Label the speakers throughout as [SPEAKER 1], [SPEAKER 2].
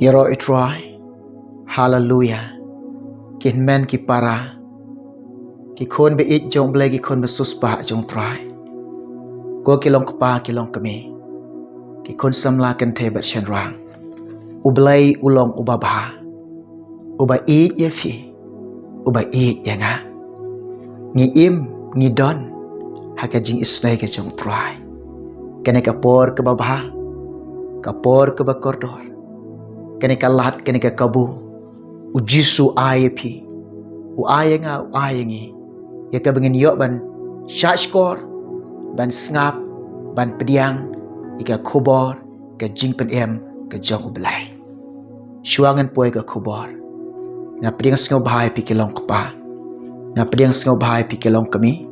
[SPEAKER 1] Yero itroy. Hallelujah. Kin men ki para. Ki kon be it jong ble ki kon be suspa jong try. Ko ki long kapa ki long kami. Ki kon samla kan te bat shen rang. Ublay ulong ubaba. Uba it ye fi. Uba it ye nga. Ngi im ngi don. Haka jing isnay ka jong try. Kene kapor ke babha. Kapor ke bakordor. Kene kalat kene ka kabu. Ujisu aye pi. U aye nga u aye ngi. Ya ka bengin yok ban syashkor. Ban sngap. Ban pediang. Ika kubor. Ka jing pen em. Ka jong ublay. Syuangan poy ka kubor. Nga pediang sengaw bahay pi kilong kapa. Nga pediang sengaw bahay pi kilong kami.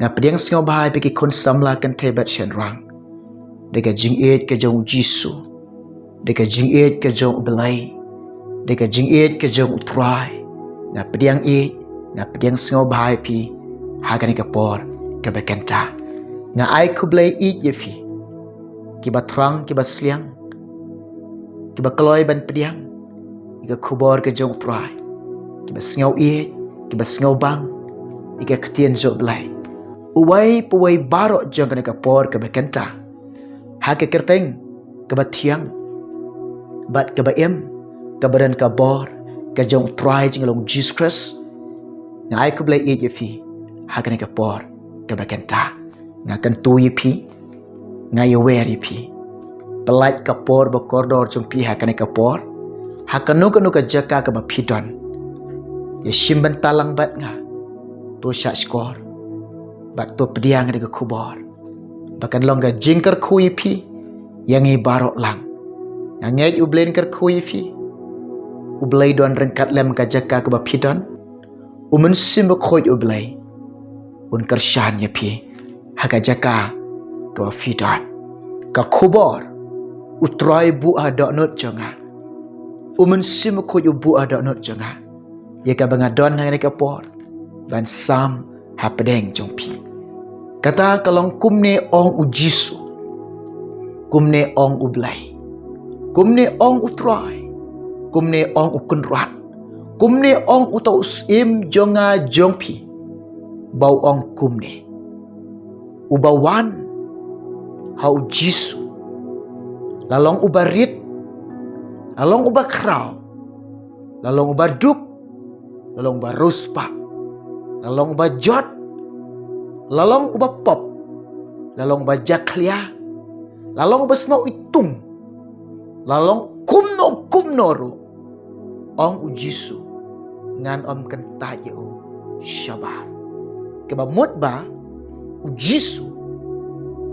[SPEAKER 1] Nga pediang sengaw bahay pi ki kun samla kan tebat shen rang. Deka jing it ka jong jisu. Deka jing it ka jong ublay. Deka jing it ka jong utray. Nga pediang it. Nga pediang sengaw bahay pi. Hagan ika por. Ka bekenta. Nga ay kublay it yefi. Kiba trang kiba sliang. Kiba kaloy ban pediang. Ika kubor ka jong utray. Kiba sengaw it. Kiba sengaw bang. Ika ketien jo blay. Uway puway barok jong ka por ka bekenta. Hake kerteng kaba tiang. Bat kaba em. Kabadan kabor. Kajong try jing long Jesus Christ. Nga ay kublay it yefi. Hake ni kapor. Kaba kenta. Nga kantu yepi. Nga yawer yepi. Pelait kapor bakordor jong pi hake ni kapor. Hakanu kanu ka jaka kaba pidon. Ya shimban talang bat nga. To syak skor. Bat to pediang ni ka kubor. Bahkan longga jingkar kui pi yang i barok lang. Yang ngej ublen kar kui pi. Ublay don rengkat lem ka jaka ke bapidon. Umun sim khoj ublay. Un kershan ye pi. Haka jaka ke bapidon. Ka kubor. Utrai bu ada not janga. Umun sim khoj bu ada not janga. Ye ka bangadon hang ka por. Ban sam hapedeng jong pi. Kata kalong kumne ong ujisu. Kumne ong ublay. Kumne ong utray. Kumne ong ukunrat. Kumne ong utaus im jonga jongpi. Bau ong kumne. Ubawan. Ha ujisu. Lalong ubarit. Lalong ubakraw. Lalong ubaduk. Lalong ubaruspa. Lalong ubajot. Lalong uba pop. Lalong uba jaklia. Lalong uba snow itung. Lalong kumno ro. Ong ujisu. Ngan om kenta yeo. Syabar. Keba mutba. Ujisu.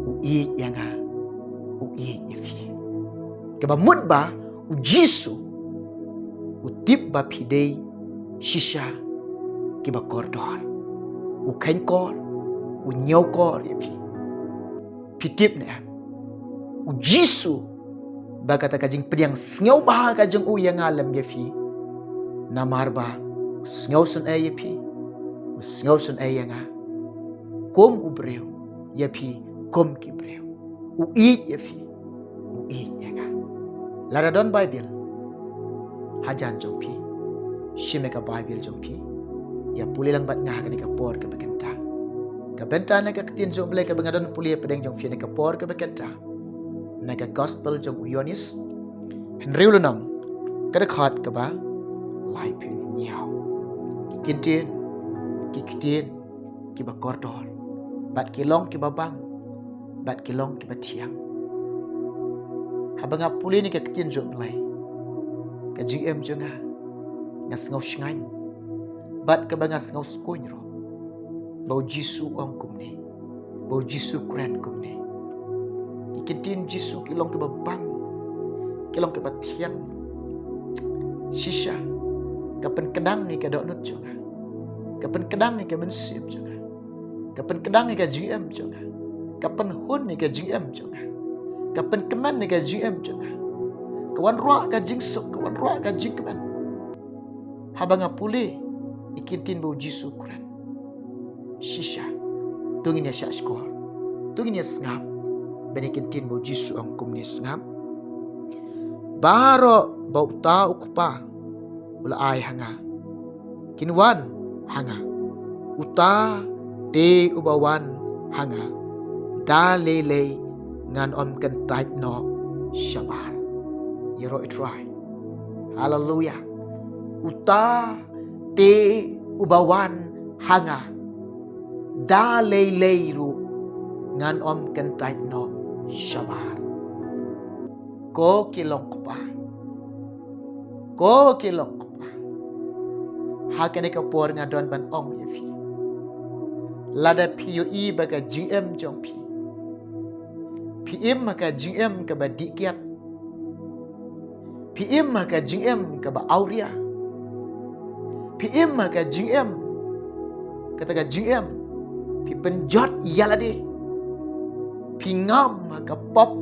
[SPEAKER 1] Uiit yanga. Uiit yefi. Keba mutba. Ujisu. Utip ba pidei. Shisha. Keba kordor. Ukain-kor. Unyaw kor yepi. Pitip na yan. Ujisu. Bagata kajing pediang sengaw baha kajing uyang alam yepi. Namarba. Sengaw sun ay yepi. Sengaw sun ay nga. Kum ubrew. Yepi. Kum kibrew. Uit yepi. Uit nga. Laradon Bible. Hajan jompi. Shimeka Bible jompi. Ya puli lang bat nga hagan ikapor kabaganta. Kabenta na kaktin jong blay kabangadon puli pedeng jong fiya kapor kabaganta. Naga gospel jong uyonis. Henry ulunong. Kadakhat kaba. Lai pun nyaw. Kikintin. Kikitin. Kiba kordor. Bat kilong kiba bang. Bat kilong kiba tiang. Habang puli ni kaktin jong blay. Ka GM jong nga. Ngas ngaw shingain. Bat kabang ngas ngaw skuin ro. Bau Jisu ong kumne. Bau Jisu keren kumne. Ikintin Jisu kilong ke babang. Kilong ke batiang. Shisha. Kapan kedang ni ke doknut jonga. Kapan kedang ni ke mensip jonga. Kapan kedang ni ke GM jonga. Kapan hun ni ke GM jonga. Kapan keman ni ke GM jonga. Kawan ruak ke jingsuk. Kawan ruak ke jingkeman. Habang apuli. Ikintin bau Jisu keren. Shisha. Tungin ya syak skor. Tungin ya sngap. Banikin tin bo Jisu ang kumni sngap. Baro bau ta ukpa ula ai hanga kinwan hanga uta te ubawan hanga da lele ngan kan tait no shabar yero itrai hallelujah uta te ubawan hanga da lele ru ngan kan tait no shabar ko kilong pa hakane ka por nga don ban ong ye fi lada PUE baga GM jong pi PM maka GM ka ba dikiat PM maka GM ka ba auria PM maka GM kata ka GM pi penjot yalade pi ngam maka pop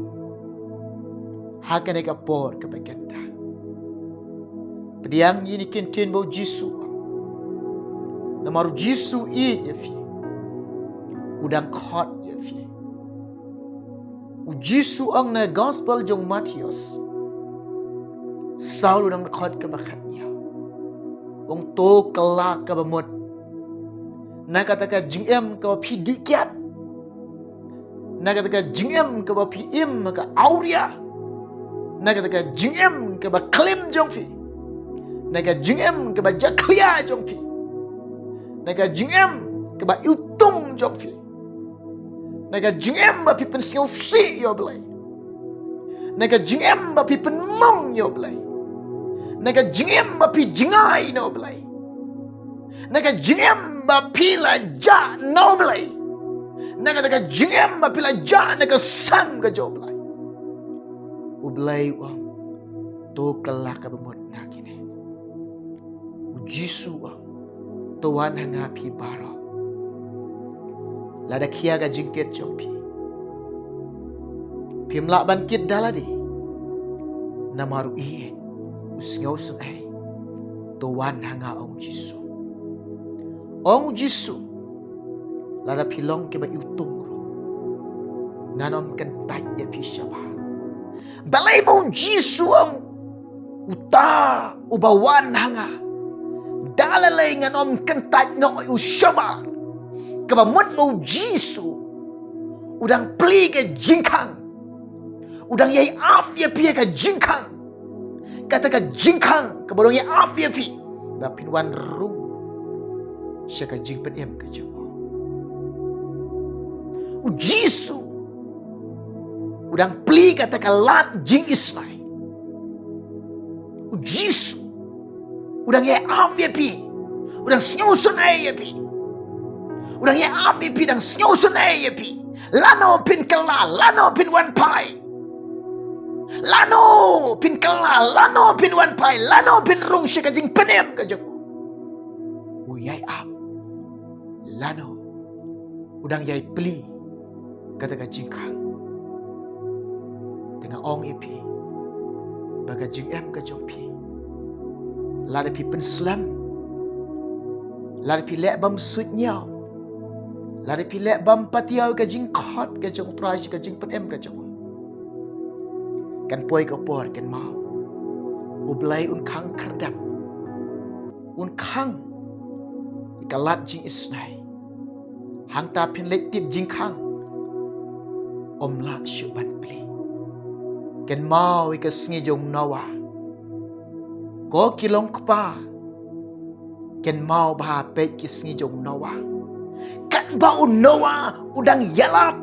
[SPEAKER 1] hakane ka por ka ba kenta pediang ini kintin bau Jisu namaru Jisu je fi udang khot je fi Jisu ang na gospel jong Matius Saul udang khot ka bakhatnya ong to kala ka bamot na kata ka jingem ka phi dikyat na kata ka jingem ka ba phi im ka auria na kata ka jingem ka ba klim jong fi na ka jingem ka ba jaklia jong fi na ka jingem ka ba utung jong fi naga jingem ba pipen siu si yo blai naga jingem ba pipen mong yo blai naga jingem ba pi jingai no blai naga jingem ba pi la ja no blai naga jingem ba pi la ja naga sam ga jo blai u blai wa to kala ka bamot na kine u Jisu wa to wan hanga pi baro lada kia ga jingket jompi pimla ban kit daladi namaru iye usngau sun ai to wan hanga ong Jisu lada pilong ke ba utung ro nganom kan tat ya pi shaba balai bau Jisu ong uta ubawan hanga dalalai nganom kan tat no u shaba kabamut bau Jisu udang pli ke jingkang udang yai ap ye pi ke jingkang kata ke jingkang kabodong ye ap ye pi da pinwan rung syaka jingpen em ke jo u Jisu udang pli kata ke lat jing isnai u Jisu udang ye ap ye pi udang snyosun ai ye pi udang ye api pi dang snyosun ai ye pi lano pin kala lano pin wan pai lano pin kala lano pin wan pai lano pin rung shika jing penem ka jaku uyai ap lano udang yai pli kata ka jingkang dengan ong ipi baga jing em ka jompi lada pi pen slam lada pi lek bam sut nyau lari pilek bam patiau ke jing khot ke jong trai ke jing penem ke jong kan poi ke por kan mau ublai un khang khardap un khang ikalat jing isnai hang ta pin lek tit jing khang om la shu ban pli kan mau ke sngi jong nawa ko kilong kpa kan mau ba pe ki sngi jong nawa kat bau Noah udang yalap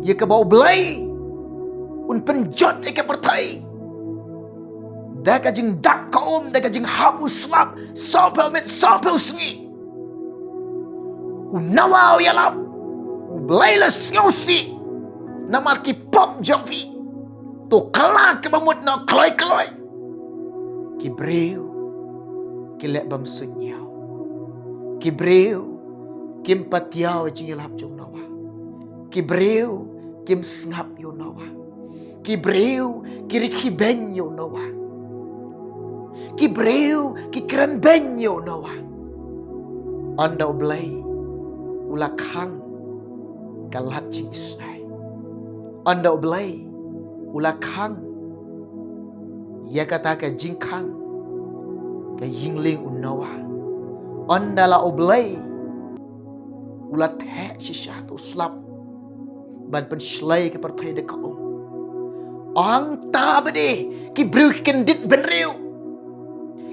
[SPEAKER 1] ye ke bau belai un penjot ke pertai da ka jing dak kaum da ka jing habu slap sopel mit sopel sngi un Noah yalap u belai la sngosi namar ki pop jongfi to kala ke bamut na kloi ki breu ki lek bam sunyau ki breu kim patiao jing lap jong nawa ki breu kim snap yo nawa ki breu ki rikhi ben yo nawa ki breu ki kran ben yo nawa anda oblai ulakang kalat jing isnai anda oblai ula khang ya kata ka jing khang ka yingling unawa ondala oblay ula the shisha tu slap ban pen shlay ke perthai de ka ang ta bade ki bru ken dit benriu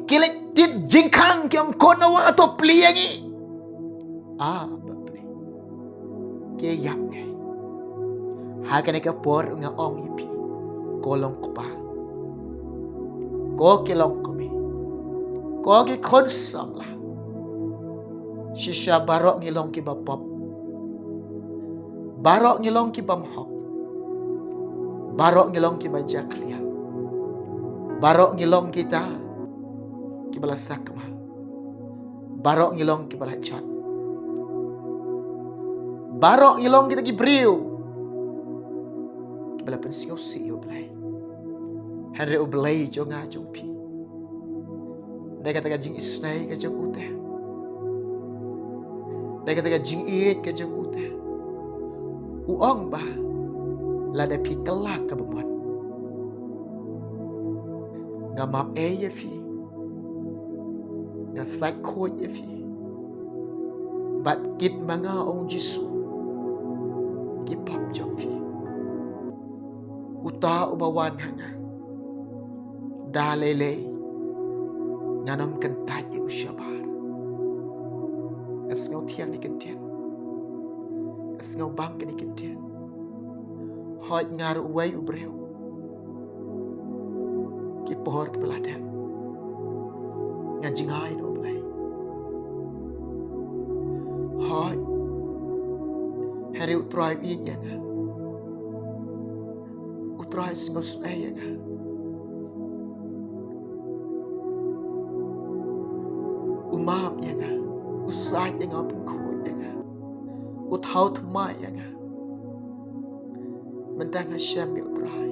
[SPEAKER 1] ki le dit jing khang ki ang konawa to pliangi baple ke yap ngai ha ka ne ka por nga ong ipi kolong kpa ko ke long kami ko ki khon samla shisha barok ngilong ki bapop barok ngilong ki bamhok barok ngilong ki bajaklia barok ngilong kita ki bala sakma barok ngilong ki bala chat barok ngilong kita ki briu ki bala pensio si oblay Henry oblay jonga jongpi dai kata jing isnai ka jong ute dai kata jing iet ka jong ute uong ba la da pi kelak ka bemon ngamap ye fi nga sat ko ye fi bat kit manga ong jisu ki pop jong fi uta ubawan hanga dalele nganam kentaj yu syabar asngau thiang ni kentian asngau bang ni kentian hoi ngar uwai ubreu ki pohor ke beladan ngajingai no blai hoi hari utrai i yanga utrai singos yanga umam yanga usai yanga pengku yanga uthau thmai yanga mentang Hashem yu utrai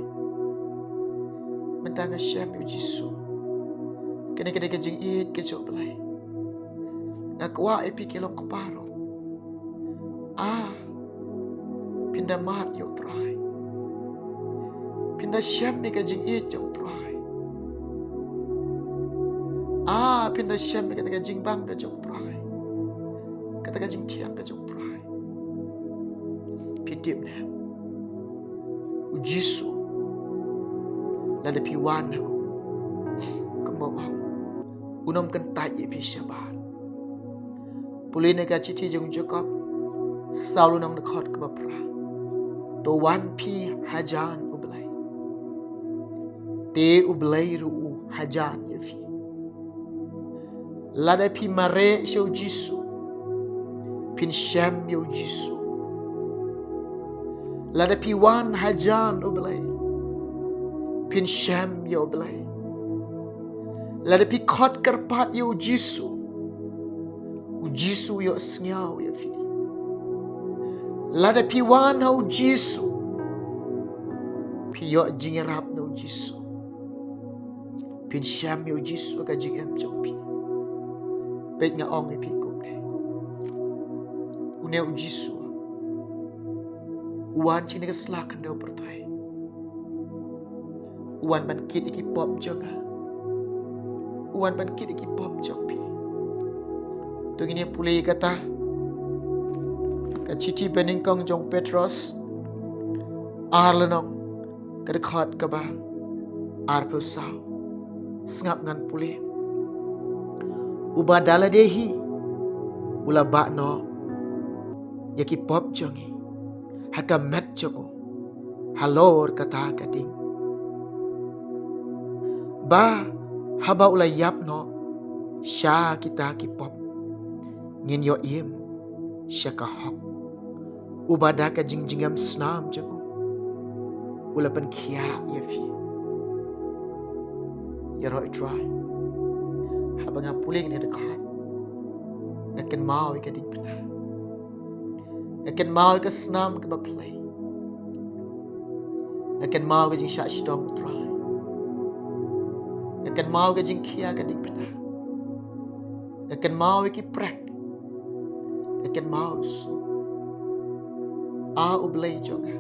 [SPEAKER 1] mentang Hashem yu Jisu kene kene kejing iit kejo belai ngakwa epi kilong keparo pindah mat yu utrai pindah Hashem ni kejing iit yu utrai pindah Hashem ni kata kejing bang kejo utrai kata kejing tiang kejo utrai pidim na Jisu la de piwan ho kemo unom kan tai pi shabar puline ka chithi jong jacob saulu nang de khot ka bapra to wan pi hajan ublai te ublai ru hajan yefi la de pi mare shau Jisu pin sham yo Jisu Lada piwan hajan oblay pin sham yo oblay lada pi khot karpat yo Jisu yo sngau ya fi lada piwan hau Jisu pi yo jingerap no Jisu pin sham yo Jisu ka jingem jompi bet nga ong pi kum ne uneu Jisu Uan cini keselakan dia pertai. Uan ban kit iki pop jonga. Uan ban kit iki pop jongpi. Tu gini pulih kata. Kaciti beningkong jong Petros. Arlenong kedekat keba. Arpusau. Sengap ngan pulih. Ubadala dehi. Ula bakno. Yaki pop jongi. Haka met joko halor kata kading ba haba ulai yap no sha kita ki pop ngin yo im shaka hok ubada ka jingjingam snam joko ulapan kia ya fi ya roi try haba nga puling ni dekat ngaken mau ikading pernah Akan mau ke senam ke baplay. Akan mau ke jing syak shdom try. Akan mau ke jing kia ke dik pernah. Akan mau ke prak. Akan mau so. Ublay jonga.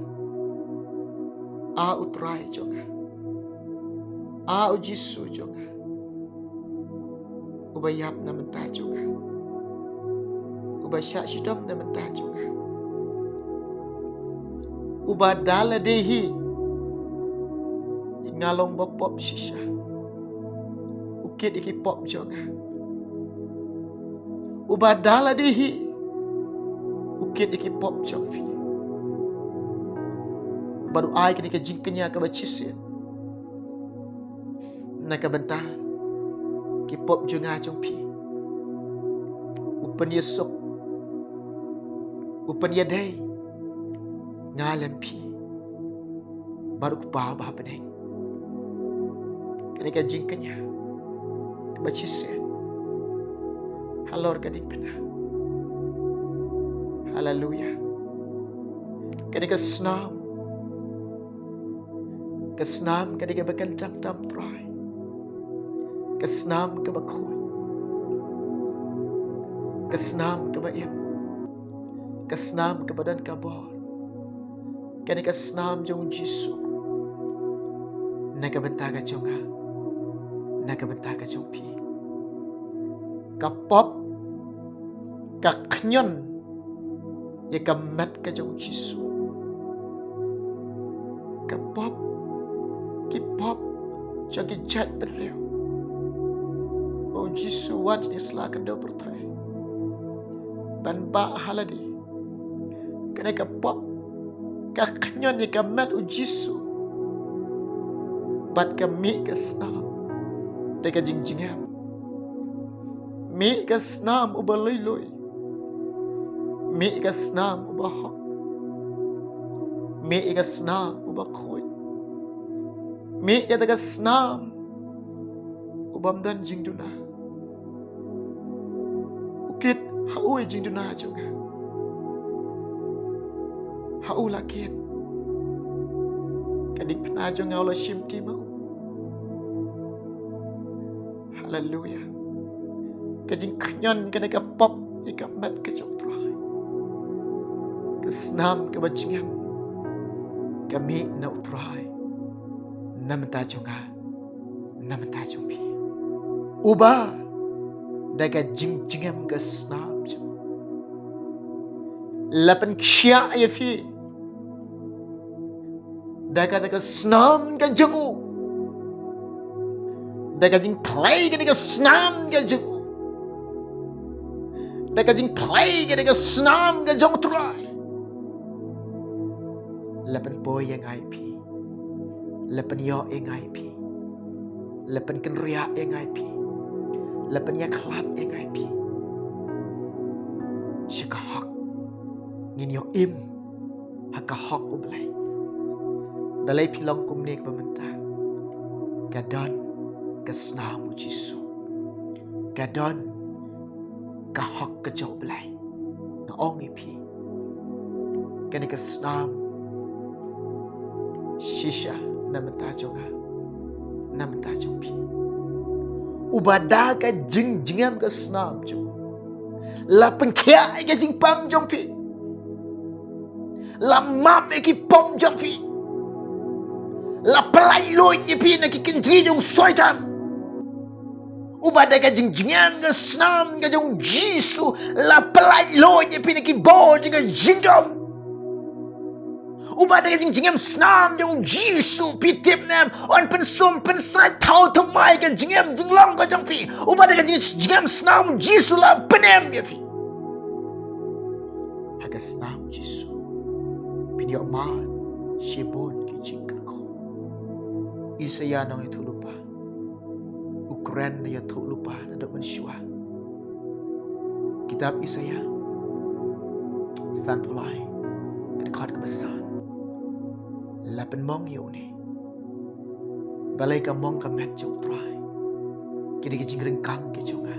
[SPEAKER 1] utrai jonga. Jisu jonga. Ubayap na menta jonga. Ubasyak shidam na menta jonga. Ubadala dehi. Ngalong bopop shisha. Ukit iki pop jonga. Ubadala dehi. Ukit iki pop jongfi. Baru ai ketika jingkenya ke bacisin. Naka bentah. Ki pop jonga jongfi. Upan dia sok. Upan dia day. Ngalam pi. Baru kupah bah peneng. Ketika jingkenya ke bacisin. Halor kading pena. Haleluya. Ketika senam. Kesenam ketika berkentang dalam terai. Kesenam ke bakui. Kesenam ke bayam. Kesenam ke badan kabor. Ketika senam jong Jisu. Naga bentaga jonga. Naga bentaga jong pi. Kapop. Kaknyon. Ye kamat ke jong Jisu. Kapop. Kipop. Jagi jat berrew. Oh Jisu wan ni selakan do bertai. Ban ba haladi. Kena kapop. Kaknyon ye kamat o Jisu. Bat kami kesnam. Deka jingjingam. Mi kesnam ubaloi-loi. Mi kesnam ubahok. Mi kesnam ubakoi. Mi kesnam ubamdan jingduna. Ukit haui jingduna juga. Hau lakit. Kading penajo ngaulah shimti mau. Haleluya. Kajing kanyan kena kapop ikamat kejam terai. Kesnam kebajingam. Kami na utrai. Namta jonga. Namta jompi. Uba daga jingjingam kesnam jom. Lapan kya ya fi. Daga snam ke jengu. Daga jing play ke snam ke jengu. Daga jing play ke snam ke jong turai. Lapan boy yang IP. Lapan yo yang IP. Lapan kenria yang IP. Lapan ya klat yang IP. Syakahak. Ngin yo im. Hakahak ublay. Dalai pilong kumnik pementah. Gadon kesnamu Jisu. Gadon kahak kejauh belai. Ngaong ipi. Kani kesnam. Shisha namenta jonga. Namenta jompi. Ubada ka jingam kesnam jom. La pengkia ka jingpang jompi. La map ki pom jompi. La pelai loy ipi na kikindri jong soitan. Ubada ka jingam kesnam ka jong Jisu. La pelai loy ipi na kibo jing jingdom. Ubah dengan jingam senam jong Jisu pitip nam on pensum pensai tau temai kan jingam jinglong ka jampi. Ubah dengan jingam senam Jisu la penem ya pi. Haga senam Jisu. Pinyo man shibon ki jingkan ko. Isaya nang itu lupa. Ukuran dia tu lupa nak mensyua. Kitab Isaya San Polai dekat kebesaran. Lapan mong yo ni. Balai ka mong ka met jong try. Kini ka jingring kang ke jonga.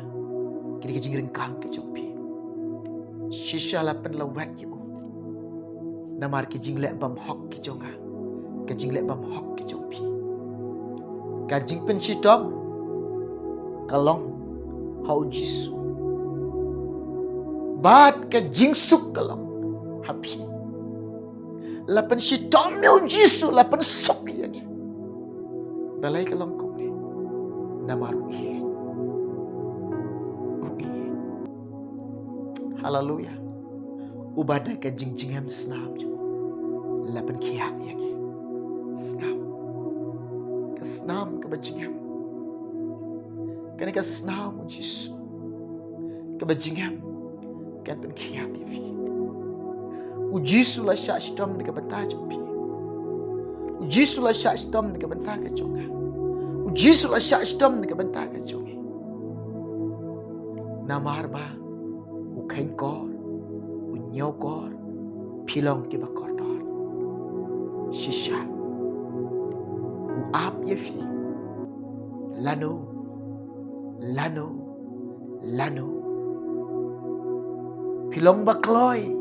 [SPEAKER 1] Kini ka jingring kang ke jong pi. Shisha lapan lawat yo. Namar ki jinglek bam hok ke jonga. Ka jinglek bam hok ke jong pi. Ka jing pen shitom. Kalong hau Jisu. Bat ka jing suk kalong hapi. lapan syaitan meu Jisu lapan sok yang ni. Balai ke longkong ni. Nama ru'i. Haleluya. Ubada ke jing-jingam senam je. Lapan kiak yang ni. Senam. Ke senam ke bajingam. Kan ke senam Jisu. Ke bajingam. Kan pen kiak yang ni. Jisu la syak stom de ke bentah jumpi. Jisu la syak stom de ke bentah ke jonga. Jisu la syak stom de ke bentah ke jonga. Nama harba. Kain kor, unyau kor, pilong ke bakor dor. Shisha, uap yefi, lano, pilong bakloi,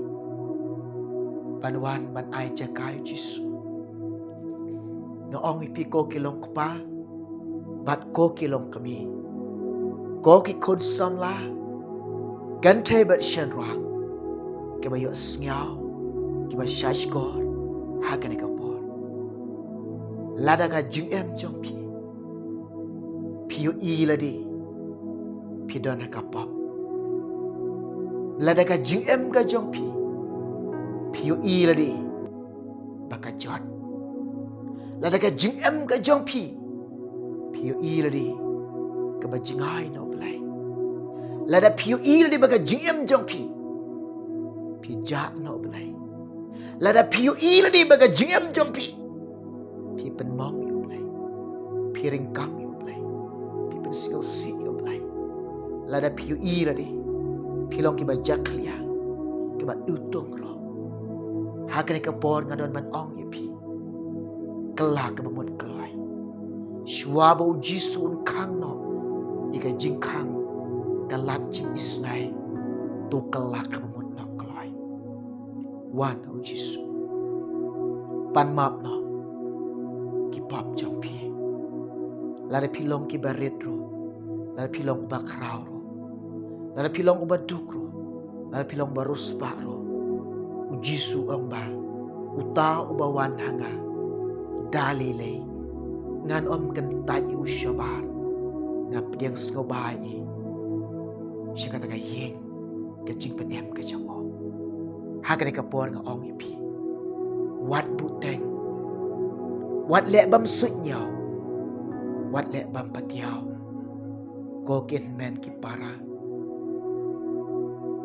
[SPEAKER 1] banwan ban ai jakai Jisu. Noong ipi ko kilong kpa, bat ko kilong kami, ko ki kod samla. Gantai bat shan ruang, keba yuk sengiau, keba syash kor, hakan ekapor. Lada ka jing jong pi, piu i ladi, pi don ekapop. Lada ka jing ka jong pi, piu i ladi, baka jot. Lada ka jing ka jong pi, piu i ladi, keba jingai no belai. Lada piu il di baga jingem jong pi. Pijak no belai. Lada piu il di baga jingem jong pi. Pi penmong yo belai. Pi ringkang yo belai. Pi pensiu si yo belai. Lada piu il di. Pilong ki bajak lia. Ki ba utung ro. Hakane ka por ngadon ban ong yo pi. Kelak ke bemut kelai. Shwabo Jisu kang no. Ika jing kang. Kalat jing isnai tu kelak memut nak kelai. Wan au Jisu. Pan map no. Kipap jang pi. Lada pilong ki barit ro. Lada pilong uba krau ro. Lada pilong uba duk ro. Lada pilong barus ba ro. U Jisu ang ba. Uta uba wan hanga. Dali lei. Ngan om kentai u syabar. Ngap diang sengobai. Siya kata yeng kecing penem ke jawa. Hakane kapor nga ong ipi. Wat buteng. Wat lek bam sunyau. Wat lek bam patiau. Kokin men ki para.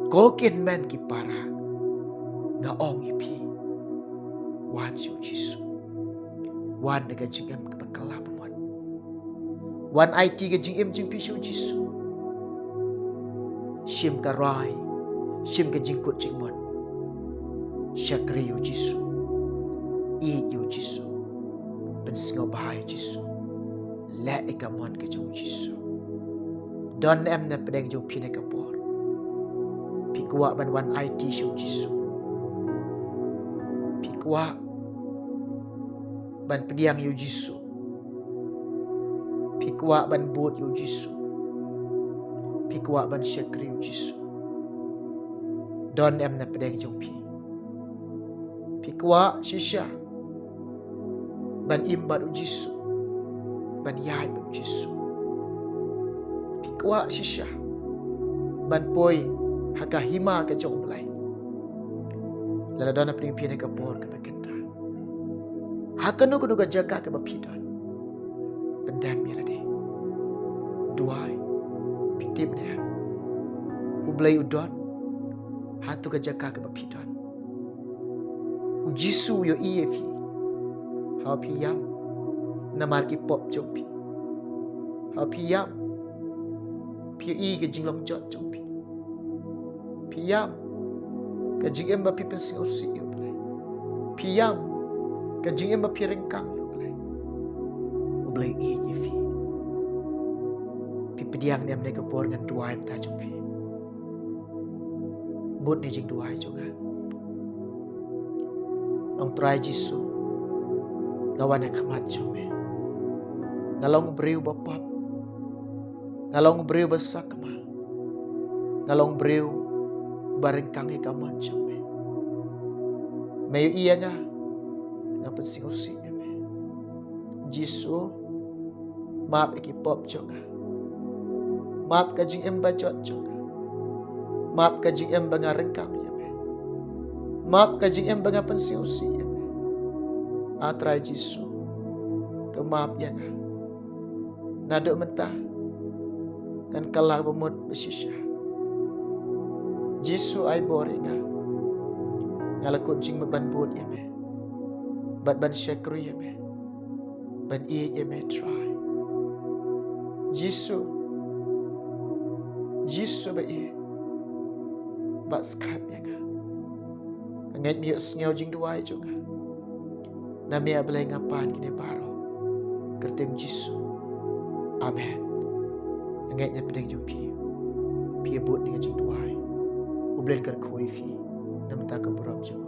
[SPEAKER 1] Kokin men ki para. Nga ong ipi. Wan siu Jisu. Wan daga jingem ke bakala pemot. Wan IT ke jingem jing pi siu Jisu. Shim ka rai, shim ka jingkut jingmon. Syakri yo Jisu, i yo Jisu, pensingaw bahay Jisu, le ikamon ka jong Jisu. Don em na pedeng jong pinakapor. Pikwa ban wan IT siyo Jisu. Pikwa ban pediang yo Jisu. Pikwa ban bot yo Jisu. Pikwa ban syakri yo Jisu. Don em na pedeng jong pi. Pikwa shisha. Ban imbat yo Jisu. Ban yai ban Jisu. Pikwa shisha. Ban poi haka hima ke jong belai. Lala don na pedeng pi na kapor ke bakenta. Haka no kudu ka jaga ke bapidon. Pendam ya lade. Duai. Pitip dia. Ublay udon. Hatu ka jaga ke bapidon. Ujisu yo iye fi. Hau piyam. Namar ki pop jong pi. Hau piyam. Piya i ke jinglong jot jong pi. Piyam. Ka jing emba pi pensing usi yo belai. Piyam. Ka jing emba pi rengkang yo belai. Ublay iye fi. Pediang dia mereka por dengan dua yang tak jumpa. Bud ni jing dua juga. Ang try Jisu. Ngawan yang kemat jumpa. Ngalong beriu bapap. Ngalong beriu besak kema. Ngalong beriu bareng kangi kaman jumpa. Mayu iya nga. ngapun sing usi eme. Jisu maaf iki pop jonga. Maaf ka jing em bacot jonga. Maaf ka jing em bangarengkam eme. Maaf ka jing em bangapun sing usi eme. Atrai Jisu ke maaf yang nado mentah kan kalah bemut besisya. Jisu ai boringa ngalakut jing beban buat eme. Ban syakri eme. Ban i eme try. Jisu ba i ba Skype yang ngai mi sngau jing duai jonga. Nami ablay ngapan kini baro. Kertem Jisu. Amen. Ngai nya pedeng jong pi but dengan jing duai. Ublen kar koi fi. Nam ta ka buram jong.